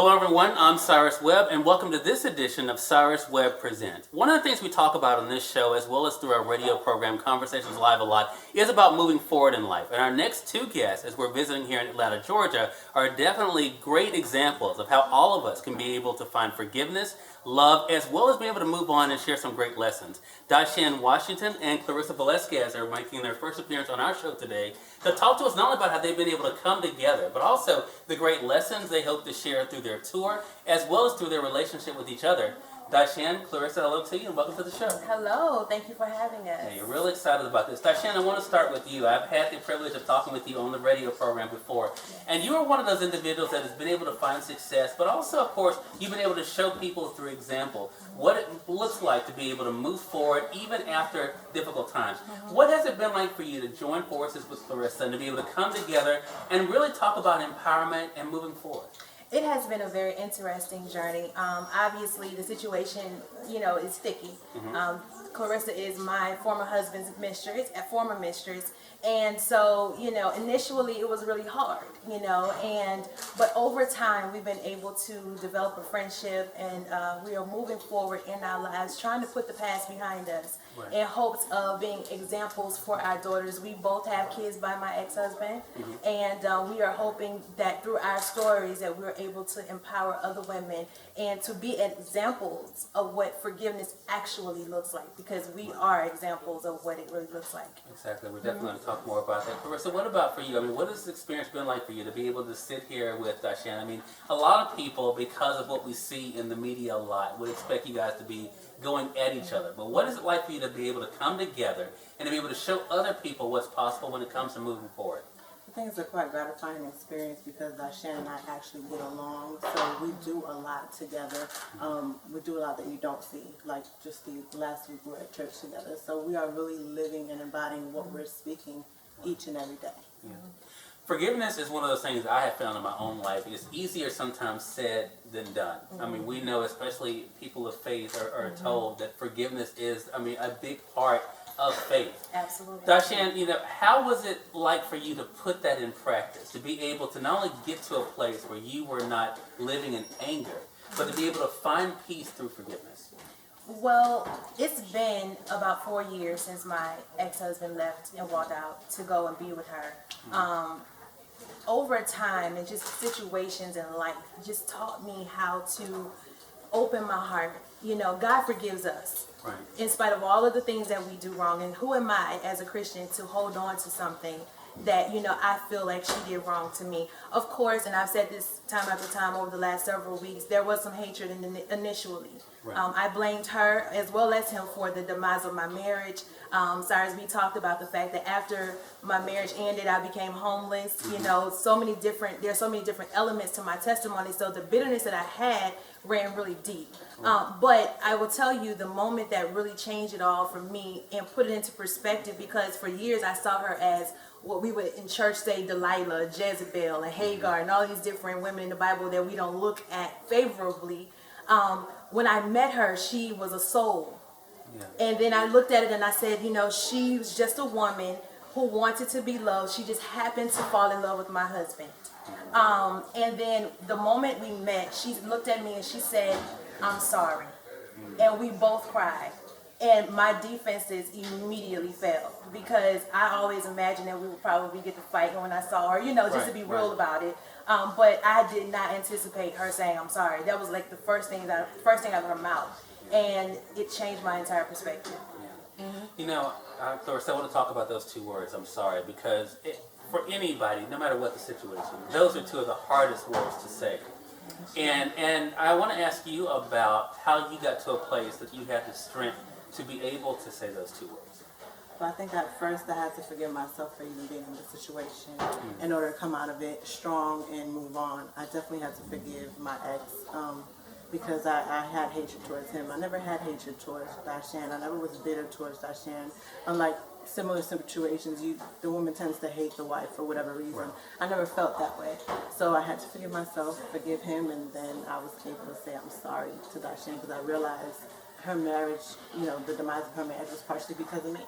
Hello everyone, I'm Cyrus Webb and welcome to this edition of Cyrus Webb Presents. One of the things we talk about on this show, as well as through our radio program, Conversations Live a lot, is about moving forward in life. And our next two guests, as we're visiting here in Atlanta, Georgia, are definitely great examples of how all of us can be able to find forgiveness, love, as well as be able to move on and share some great lessons. Dishan Washington and Clarisa Velazquez are making their first appearance on our show today to talk to us not only about how they've been able to come together, but also the great lessons they hope to share through their tour, as well as through their relationship with each other. Dishan, Clarisa, hello to you and welcome to the show. Hello, thank you for having us. Yeah, you're really excited about this. Dishan, I want to start with you. I've had the privilege of talking with you on the radio program before, and you are one of those individuals that has been able to find success, but also, of course, you've been able to show people through example what it looks like to be able to move forward even after difficult times. What has it been like for you to join forces with Clarisa and to be able to come together and really talk about empowerment and moving forward? It has been a very interesting journey. Obviously, the situation, is sticky. Clarisa is my former husband's former mistress. And so, initially it was really hard, but over time we've been able to develop a friendship and we are moving forward in our lives, trying to put the past behind us in hopes of being examples for our daughters. We both have kids by my ex-husband, and we are hoping that through our stories that we're able to empower other women and to be examples of what forgiveness actually looks like, because we are examples of what it really looks like. Exactly. We're definitely going to talk more about that. Clarisa, what about for you? I mean, what has this experience been like for you to be able to sit here with Dishan? I mean, a lot of people, because of what we see in the media a lot, would expect you guys to be going at each other. But what is it like for you to be able to come together and to be able to show other people what's possible when it comes to moving forward? I think it's a quite gratifying experience because Dishan and I actually get along, so we do a lot together. We do a lot that you don't see, like just the last week we were at church together. So we are really living and embodying what we're speaking each and every day. Yeah. Forgiveness is one of those things I have found in my own life. It's easier sometimes said than done. I mean, we know, especially people of faith are told that forgiveness is, a big part of faith. Absolutely. Dishan, how was it like for you to put that in practice, to be able to not only get to a place where you were not living in anger, but to be able to find peace through forgiveness? Well, it's been about 4 years since my ex-husband left and walked out to go and be with her. Over time and just situations in life just taught me how to open my heart. God forgives us. Right. In spite of all of the things that we do wrong. And who am I as a Christian to hold on to something that, I feel like she did wrong to me? Of course, and I've said this time after time over the last several weeks, there was some hatred initially. Right. I blamed her as well as him for the demise of my marriage. Cyrus, we talked about the fact that after my marriage ended, I became homeless. There's so many different elements to my testimony. So the bitterness that I had ran really deep. But I will tell you the moment that really changed it all for me and put it into perspective, because for years I saw her as what we would in church say Delilah, Jezebel, and Hagar, and all these different women in the Bible that we don't look at favorably. When I met her, she was a soul. Yeah. And then I looked at it and I said, she was just a woman who wanted to be loved. She just happened to fall in love with my husband. And then the moment we met, she looked at me and she said, "I'm sorry." And we both cried. And my defenses immediately fell, because I always imagined that we would probably get to fight when I saw her, just to be real about it. But I did not anticipate her saying "I'm sorry." That was like the first thing out of her mouth. And it changed my entire perspective. Yeah. Clarisa, I want to talk about those two words, "I'm sorry," because for anybody, no matter what the situation, those are two of the hardest words to say. And I want to ask you about how you got to a place that you had the strength to be able to say those two words. Well, I think at first I had to forgive myself for even being in the situation in order to come out of it strong and move on. I definitely had to forgive my ex because I had hatred towards him. I never had hatred towards Dishan. I never was bitter towards Dishan. Unlike similar situations, the woman tends to hate the wife for whatever reason. Right. I never felt that way. So I had to forgive myself, forgive him, and then I was able to say I'm sorry to Dishan, because I realized her marriage, the demise of her marriage was partially because of me.